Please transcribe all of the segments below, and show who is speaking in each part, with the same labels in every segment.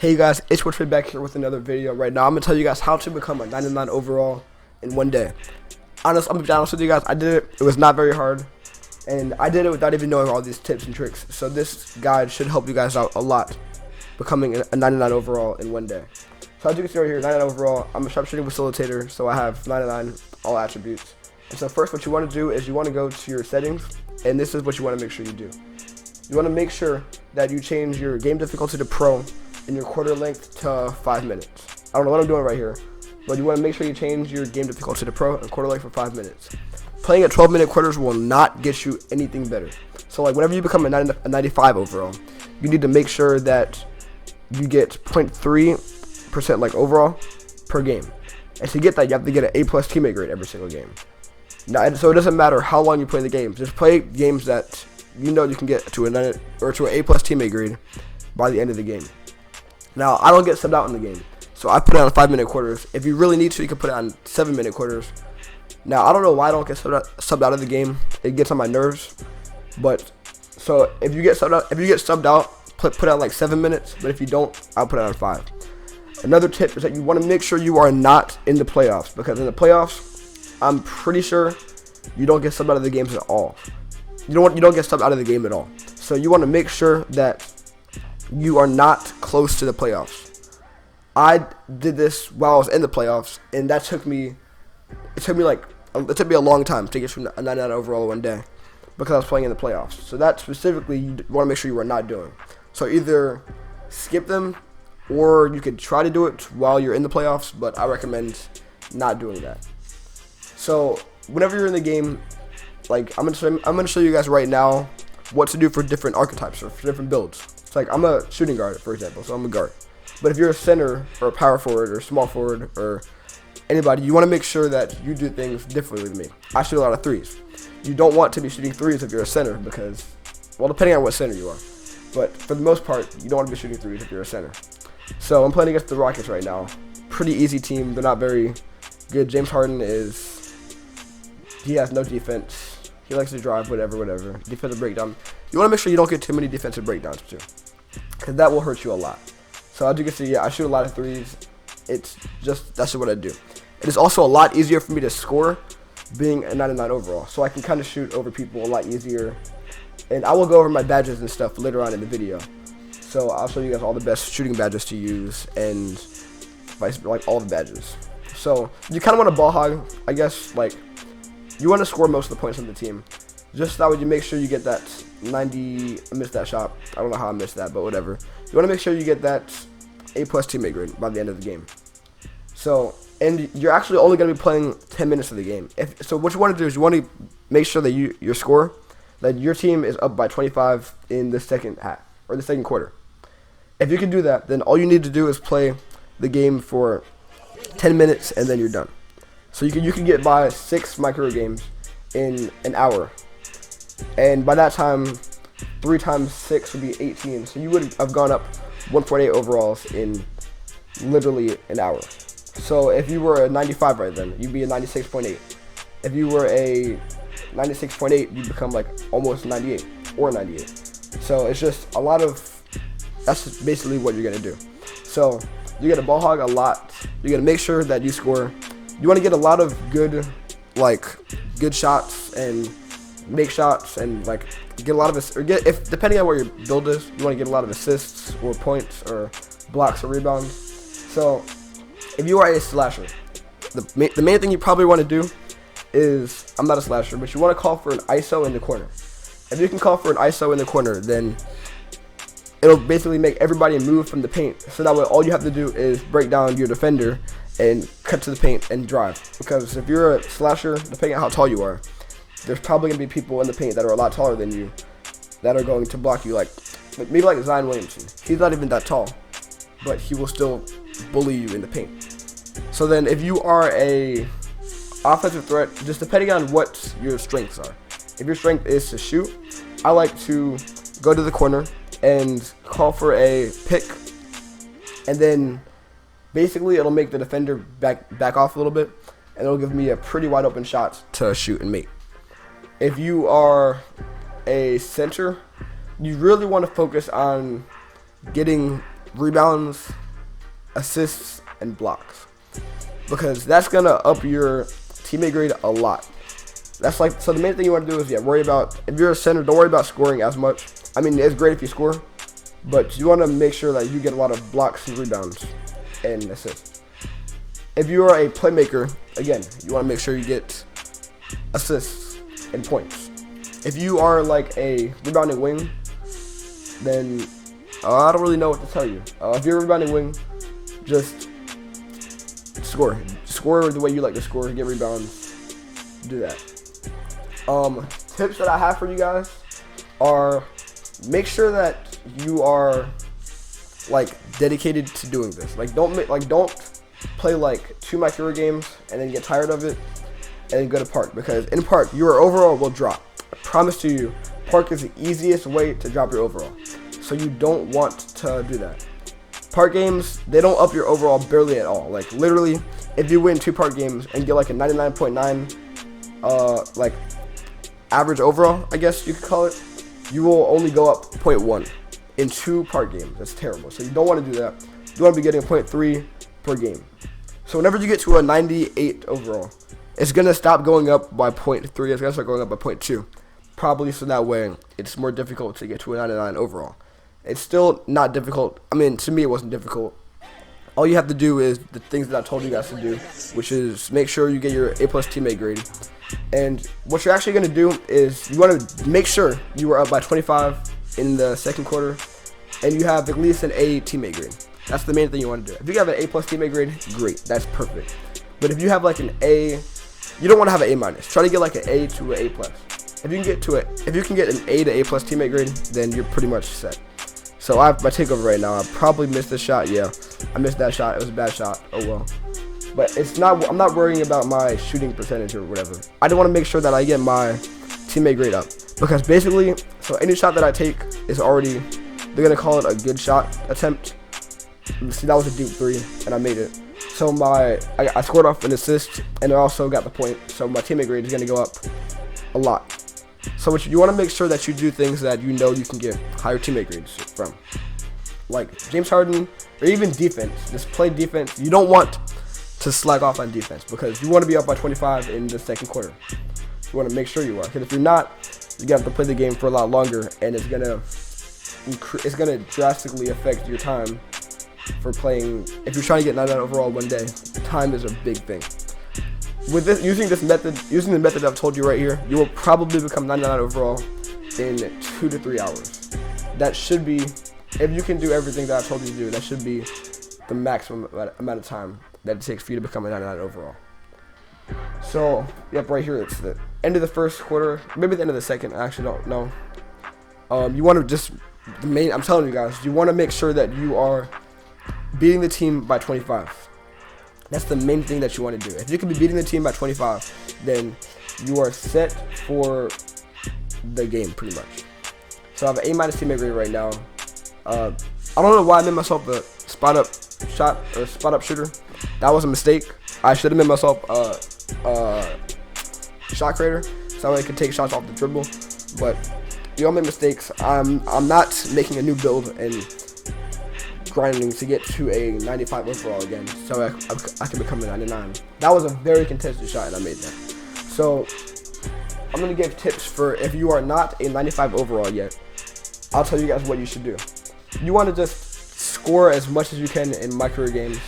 Speaker 1: Hey guys, it's Woodford back here with another video. Right now, I'm gonna tell you guys how to become a 99 overall in one day. I'm gonna be honest with you guys. I did it. It was not very hard, and I did it without even knowing all these tips and tricks. So this guide should help you guys out a lot, becoming a 99 overall in one day. So as you can see right here, 99 overall. I'm a sharpshooting facilitator, so I have 99 all attributes. And so first, what you want to do is you want to go to your settings, and this is what you want to make sure you do. You want to make sure that you change your game difficulty to pro and your quarter length to 5 minutes. I don't know what I'm doing right here, but you want to make sure you change your game difficulty to pro and quarter length for 5 minutes. Playing at 12-minute quarters will not get you anything better. So like whenever you become a 95 overall, you need to make sure that you get 0.3% like overall per game. And to get that, you have to get an A+ teammate grade every single game. Now, so it doesn't matter how long you play the game. Just play games that you know you can get to an A+ teammate grade by the end of the game. Now, I don't get subbed out in the game, so I put it on 5-minute quarters. If you really need to, you can put it on 7-minute quarters. Now, I don't know why I don't get subbed out of the game. It gets on my nerves. But so if you get subbed out, put it on like 7 minutes. But if you don't, I'll put it on 5. Another tip is that you want to make sure you are not in the playoffs, because in the playoffs, I'm pretty sure you don't get subbed out of the games at all. You don't get subbed out of the game at all. So you want to make sure that you are not close to the playoffs. I did this while I was in the playoffs, and that took me a long time to get from a 99 overall one day, because I was playing in the playoffs. So that specifically you want to make sure you are not doing. So either skip them, or you could try to do it while you're in the playoffs, but I recommend not doing that. So whenever you're in the game, like I'm gonna show you guys right now what to do for different archetypes or for different builds. It's like I'm a shooting guard, for example, so I'm a guard. But if you're a center or a power forward or small forward or anybody, you want to make sure that you do things differently than me. I shoot a lot of threes. You don't want to be shooting threes if you're a center, because, well, depending on what center you are. But for the most part, you don't want to be shooting threes if you're a center. So I'm playing against the Rockets right now. Pretty easy team. They're not very good. James Harden he has no defense. He likes to drive, whatever. Defensive breakdown. You want to make sure you don't get too many defensive breakdowns too, because that will hurt you a lot. So as you can see, yeah, I shoot a lot of threes. That's just what I do. It is also a lot easier for me to score being a 99 overall, so I can kind of shoot over people a lot easier. And I will go over my badges and stuff later on in the video. So I'll show you guys all the best shooting badges to use and like all the badges. So you kind of want to ball hog, I guess. Like you want to score most of the points on the team. Just that way you make sure you get that 90. I missed that shot. I don't know how I missed that, but whatever. You want to make sure you get that A+ teammate grade by the end of the game. So, and you're actually only going to be playing 10 minutes of the game. So what you want to do is you want to make sure that your score, that your team is up by 25 in the second half or the second quarter. If you can do that, then all you need to do is play the game for 10 minutes and then you're done. So you can get by 6 micro games in an hour. And by that time, 3 times 6 would be 18. So you would have gone up 1.8 overalls in literally an hour. So if you were a 95 right then, you'd be a 96.8. If you were a 96.8, you'd become like almost 98 or 98. So it's just that's just basically what you're going to do. So you're going to ball hog a lot. You're going to make sure that you score. You want to get a lot of good shots and make shots and like get a lot of depending on where your build is, you want to get a lot of assists or points or blocks or rebounds. So if you are a slasher, the main thing you probably want to do is, I'm not a slasher, but you want to call for an ISO in the corner. If you can call for an ISO in the corner, then it'll basically make everybody move from the paint. So that way all you have to do is break down your defender and cut to the paint and drive. Because if you're a slasher, depending on how tall you are, there's probably going to be people in the paint that are a lot taller than you that are going to block you, like maybe like Zion Williamson. He's not even that tall, but he will still bully you in the paint. So then if you are a offensive threat, just depending on what your strengths are. If your strength is to shoot, I like to go to the corner and call for a pick, and then basically it'll make the defender back off a little bit, and it'll give me a pretty wide open shot to shoot and make. If you are a center, you really want to focus on getting rebounds, assists, and blocks, because that's gonna up your teammate grade a lot. That's like, so the main thing you want to do is worry about, if you're a center, don't worry about scoring as much. I mean, it's great if you score, but you want to make sure that you get a lot of blocks and rebounds and assists. If you are a playmaker, again, you want to make sure you get assists and points. If you are like a rebounding wing, then I don't really know what to tell you. If you're a rebounding wing, just score. Score the way you like to score, get rebounds, do that. Tips that I have for you guys are, make sure that you are like dedicated to doing this. Like don't play like 2 My Hero games and then get tired of it and then go to Park, because in Park your overall will drop. I promise to you, Park is the easiest way to drop your overall. So you don't want to do that. Park games, they don't up your overall barely at all. Like literally, if you win 2 Park games and get like a 99.9 like average overall, I guess you could call it, you will only go up 0.1 in 2 Park games. That's terrible. So you don't want to do that. You want to be getting 0.3 per game. So whenever you get to a 98 overall, it's going to stop going up by 0.3. It's going to start going up by 0.2. Probably so that way it's more difficult to get to a 99 overall. It's still not difficult. I mean, to me it wasn't difficult. All you have to do is the things that I told you guys to do, which is make sure you get your A+ teammate grade. And what you're actually going to do is you want to make sure you are up by 25 in the second quarter and you have at least an A teammate grade. That's the main thing you want to do. If you have an A+ teammate grade, great. That's perfect. But if you have like an A, you don't want to have an A-. Try to get like an A to an A+. If you can get an A to A+ teammate grade, then you're pretty much set. So I have my takeover right now. I probably missed this shot. Yeah, I missed that shot. It was a bad shot. Oh well. But it's not. I'm not worrying about my shooting percentage or whatever. I just want to make sure that I get my teammate grade up, because basically, so any shot that I take is already, they're gonna call it a good shot attempt. See, that was a deep 3, and I made it. So I scored off an assist, and I also got the point. So my teammate grade is gonna go up a lot. So you want to make sure that you do things that you know you can get higher teammate grades from, like James Harden, or even defense. Just play defense. You don't want to slack off on defense, because you want to be up by 25 in the second quarter. You want to make sure you are, because if you're not, you're gonna have to play the game for a lot longer, and it's gonna drastically affect your time for playing. If you're trying to get 99 overall one day, time is a big thing. With this, using the method I've told you right here, you will probably become 99 overall in 2 to 3 hours. That should be, if you can do everything that I told you to do, that should be the maximum amount of time that it takes for you to become a 99 overall. So, yep, right here, it's the end of the first quarter, maybe the end of the second, I actually don't know. You want to just, I'm telling you guys, you want to make sure that you are beating the team by 25. That's the main thing that you want to do. If you can be beating the team by 25, then you are set for the game, pretty much. So I have an A- teammate grade right now. I don't know why I made myself a spot-up shot or spot-up shooter. That was a mistake. I should have made myself a shot creator, so I could take shots off the dribble. But you all make mistakes. I'm not making a new build and grinding to get to a 95 overall again, so I can become a 99. That was a very contested shot, and I made that. So I'm gonna give tips for if you are not a 95 overall yet. I'll tell you guys what you should do. You want to just score as much as you can in My Career games,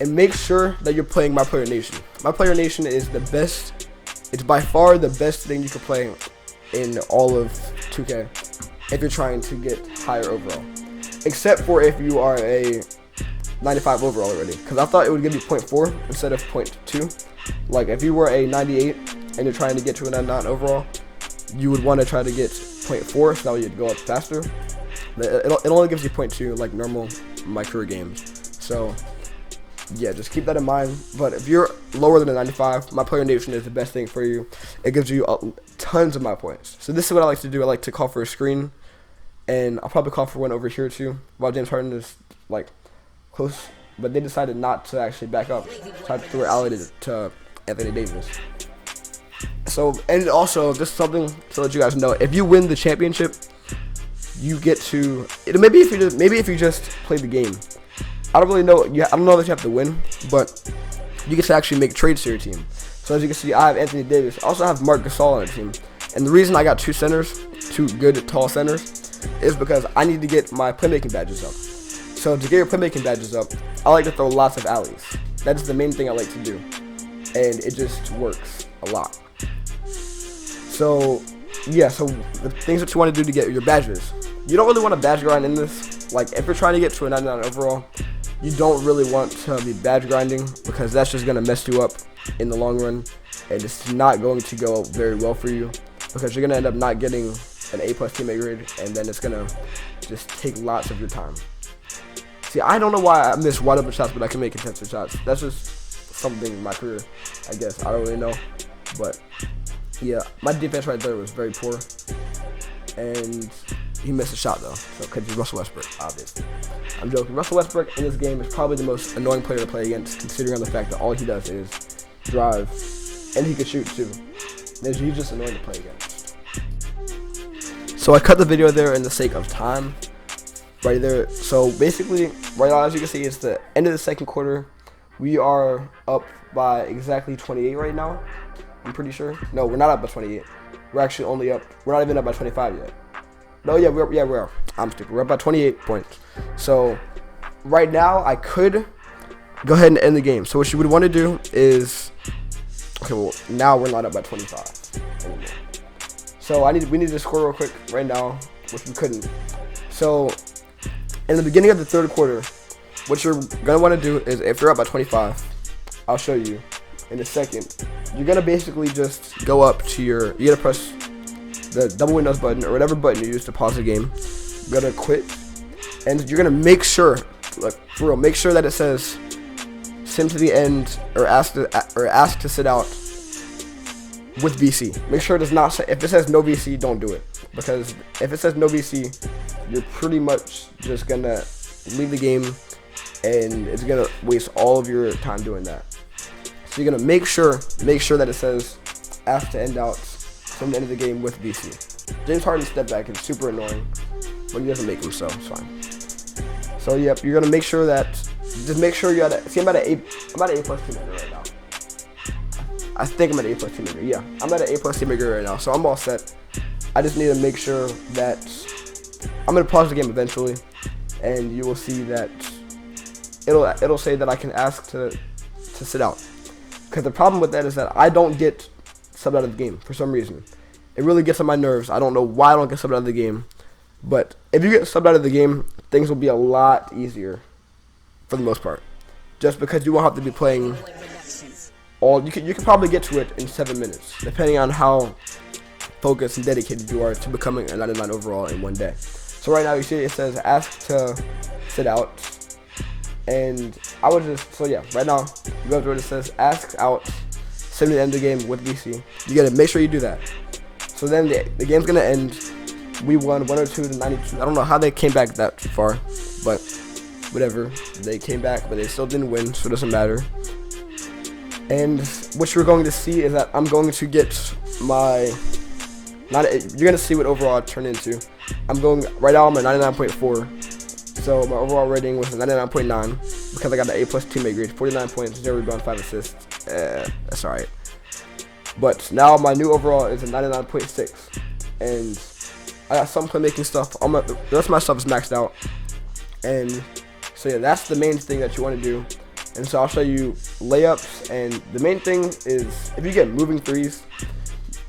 Speaker 1: and make sure that you're playing My Player Nation. My Player Nation is the best. It's by far the best thing you can play in all of 2K if you're trying to get higher overall. Except for if you are a 95 overall already, because I thought it would give you 0.4 instead of 0.2. Like if you were a 98 and you're trying to get to a 99 overall, you would want to try to get 0.4, so that way you'd go up faster. It only gives you 0.2 like normal My Career games. So yeah, just keep that in mind. But if you're lower than a 95, My Player Nation is the best thing for you. It gives you tons of my points. So this is what I like to do. I like to call for a screen. And I'll probably call for one over here too, while James Harden is like close, but they decided not to actually back up, so I threw it alley to Anthony Davis. So, and also just something to let you guys know: if you win the championship, you get to maybe if you just play the game. I don't really know. I don't know that you have to win, but you get to actually make trades to your team. So as you can see, I have Anthony Davis. I also have Marc Gasol on the team. And the reason I got two good tall centers, is because I need to get my playmaking badges up. So to get your playmaking badges up, I like to throw lots of alleys. That's the main thing I like to do, and it just works a lot. So yeah, so the things that you want to do to get your badges, you don't really want to badge grind in this. Like if you're trying to get to a 99 overall, you don't really want to be badge grinding, because that's just going to mess you up in the long run, and it's not going to go very well for you, because you're going to end up not getting an A+ teammate grade, and then it's going to just take lots of your time. See, I don't know why I miss wide open shots, but I can make contested shots. That's just something in my career, I guess. I don't really know, but yeah, my defense right there was very poor, and he missed a shot though, so because he's Russell Westbrook, obviously. I'm joking. Russell Westbrook in this game is probably the most annoying player to play against, considering the fact that all he does is drive, and he can shoot too. He's just annoying to play against. So I cut the video there in the sake of time, right there. So basically, right now, as you can see, it's the end of the second quarter. We are up by exactly 28 right now. I'm pretty sure. No, we're not up by 28. We're actually only up. We're not even up by 25 yet. No, yeah, we're. I'm stupid. We're up by 28 points. So right now, I could go ahead and end the game. So what you would want to do is, okay, well now we're not up by 25 anymore. So we need to score real quick right now, which we couldn't. So in the beginning of the third quarter, what you're gonna want to do is, if you're up by 25, I'll show you in a second. You're gonna basically just go up to you gotta press the double Windows button or whatever button you use to pause the game. You're gonna quit, and you're gonna make sure, like for real, make sure that it says sim to the end or ask to sit out with VC. Make sure it does not say, if it says no VC, don't do it, because if it says no VC, you're pretty much just gonna leave the game, and it's gonna waste all of your time doing that. So you're gonna make sure that it says ask to end out from the end of the game with VC. James Harden's step back is super annoying, but he doesn't make them, so it's fine. So yep, you're gonna make sure that, just make sure you're at I'm at an A+ teammate right now. I think I'm at an A+ teammate. Yeah, I'm at an A+ teammate right now, so I'm all set. I just need to make sure that I'm gonna pause the game eventually, and you will see that it'll say that I can ask to sit out. Because the problem with that is that I don't get subbed out of the game for some reason. It really gets on my nerves. I don't know why I don't get subbed out of the game, but if you get subbed out of the game, things will be a lot easier for the most part. Just because you won't have to be playing all. You can probably get to it in 7 minutes, depending on how focused and dedicated you are to becoming a 99 overall in one day. So right now you see it says ask to sit out, and I would just, so yeah, right now you go to where it says ask out, sim to the end of the game with VC. You gotta make sure you do that. So then the game's gonna end. We won 102 to 92. I don't know how they came back that far, but whatever. They came back, but they still didn't win, so it doesn't matter. And what you're going to see is that I'm going to get my, you're gonna see what overall I turn into. Right now I'm at 99.4. So my overall rating was 99.9 because I got the A+ teammate grade, 49 points, 0 rebounds, 5 assists. That's alright. But now my new overall is a 99.6, and I got some playmaking stuff. The rest of my stuff is maxed out, and so yeah, that's the main thing that you want to do. And so I'll show you layups, and the main thing is if you get moving threes,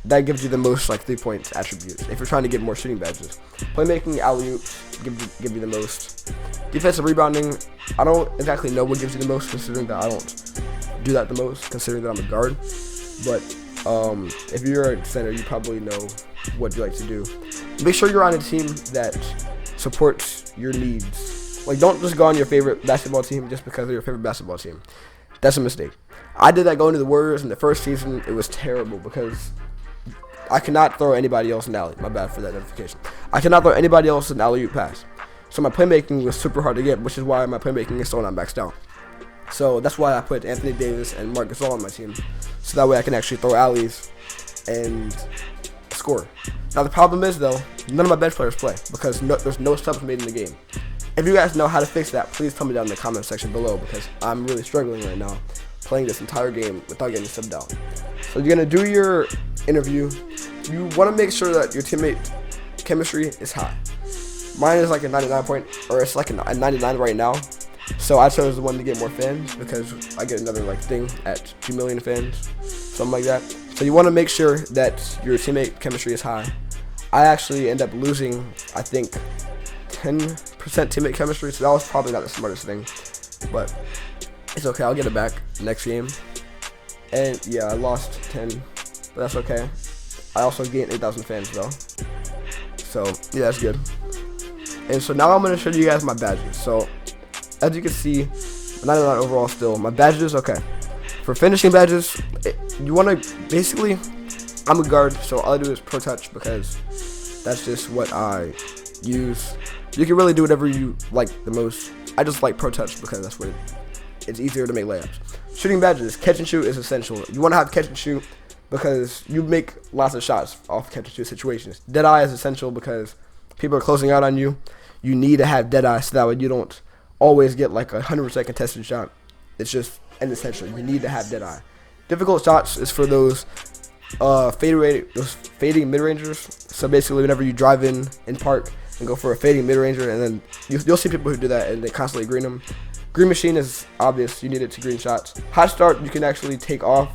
Speaker 1: that gives you the most like 3-point attributes. If you're trying to get more shooting badges, playmaking, alley-oops give you the most. Defensive rebounding, I don't exactly know what gives you the most, considering that I don't do that the most, considering that I'm a guard. But if you're a center, you probably know what you like to do. Make sure you're on a team that supports your needs. Like, don't just go on your favorite basketball team just because they're your favorite basketball team. That's a mistake. I did that going to the Warriors in the first season. It was terrible because I cannot throw anybody else an alley. My bad for that notification. I cannot throw anybody else an alley-oop pass. So my playmaking was super hard to get, which is why my playmaking is still not maxed out. So that's why I put Anthony Davis and Marc Gasol on my team, so that way I can actually throw alleys and score. Now the problem is though, none of my bench players play because there's no subs made in the game. If you guys know how to fix that, please tell me down in the comment section below because I'm really struggling right now playing this entire game without getting subbed out. So you're gonna do your interview. You want to make sure that your teammate chemistry is high. Mine is like a 99 or it's like a 99 right now. So I chose the one to get more fans because I get another like thing at 2 million fans, something like that. So you want to make sure that your teammate chemistry is high. I actually end up losing, I think, 10% teammate chemistry, so that was probably not the smartest thing, but it's okay. I'll get it back next game. And yeah, I lost 10, but that's okay. I also gained 8,000 fans though, so yeah, that's good. And so now I'm going to show you guys my badges. So as you can see, 99 overall still. My badges, okay. For finishing badges, you want to basically, I'm a guard, so all I do is pro touch because that's just what I use. You can really do whatever you like the most. I just like pro touch because that's what it's easier to make layups. Shooting badges, catch and shoot is essential. You want to have catch and shoot because you make lots of shots off catch and shoot situations. Deadeye is essential because people are closing out on you. You need to have deadeye so that way you don't always get like a 100% contested shot. It's just an essential. You need to have deadeye. Difficult shots is for those fading mid-rangers. So basically whenever you drive in park and go for a fading mid-ranger, and then you'll see people who do that and they constantly green them. Green machine is obvious. You need it to green shots. Hot start you can actually take off.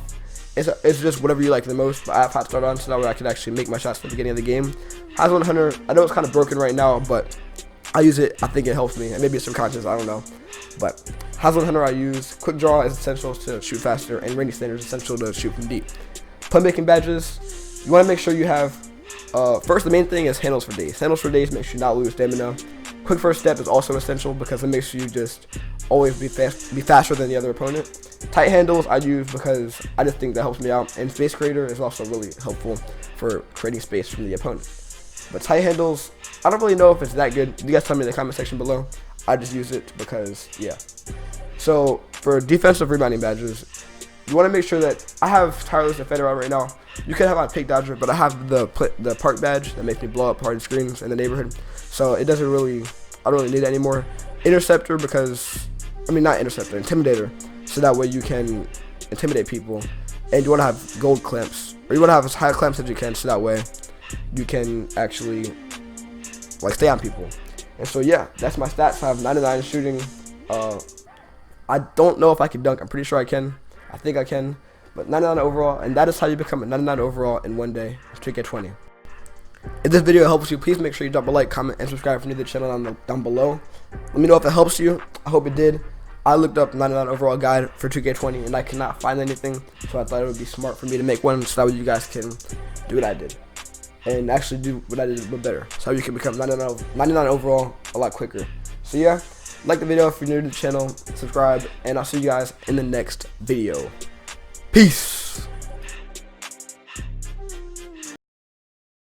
Speaker 1: It's just whatever you like the most, but I have hot start on so that way I can actually make my shots at the beginning of the game. Hazelin Hunter, I know it's kind of broken right now, but I use it. I think it helps me, and maybe it's subconscious, I don't know. But Hazelin Hunter I use. Quick draw is essential to shoot faster, and rainy standard is essential to shoot from deep. Playmaking badges, you want to make sure you have, first the main thing is handles for days. Handles for days makes you not lose stamina. Quick first step is also essential because it makes you just always be faster than the other opponent. Tight handles I use because I just think that helps me out, and space creator is also really helpful for creating space from the opponent. But tight handles, I don't really know if it's that good. You guys tell me in the comment section below. I just use it because, yeah. So for defensive rebounding badges, you want to make sure that I have tireless defender on right now. You can have my pick dodger, but I have the park badge that makes me blow up party screens in the neighborhood. So it doesn't really, I don't really need it anymore. Interceptor because, I mean not interceptor, intimidator. So that way you can intimidate people. And you want to have gold clamps, or you want to have as high clamps as you can, so that way you can actually like stay on people. And so yeah, that's my stats. I have 99 shooting. I don't know if I can dunk. I'm pretty sure I can. I think I can. But 99 overall, and that is how you become a 99 overall in one day. 2K20. If this video helps you, please make sure you drop a like, comment, and subscribe if you're new to the channel down below. Let me know if it helps you. I hope it did. I looked up 99 overall guide for 2K20 and I could not find anything, so I thought it would be smart for me to make one so that way you guys can do what I did and actually do what I did but better, so you can become 99 overall a lot quicker. So yeah, like the video if you're new to the channel, subscribe, and I'll see you guys in the next video. Peace.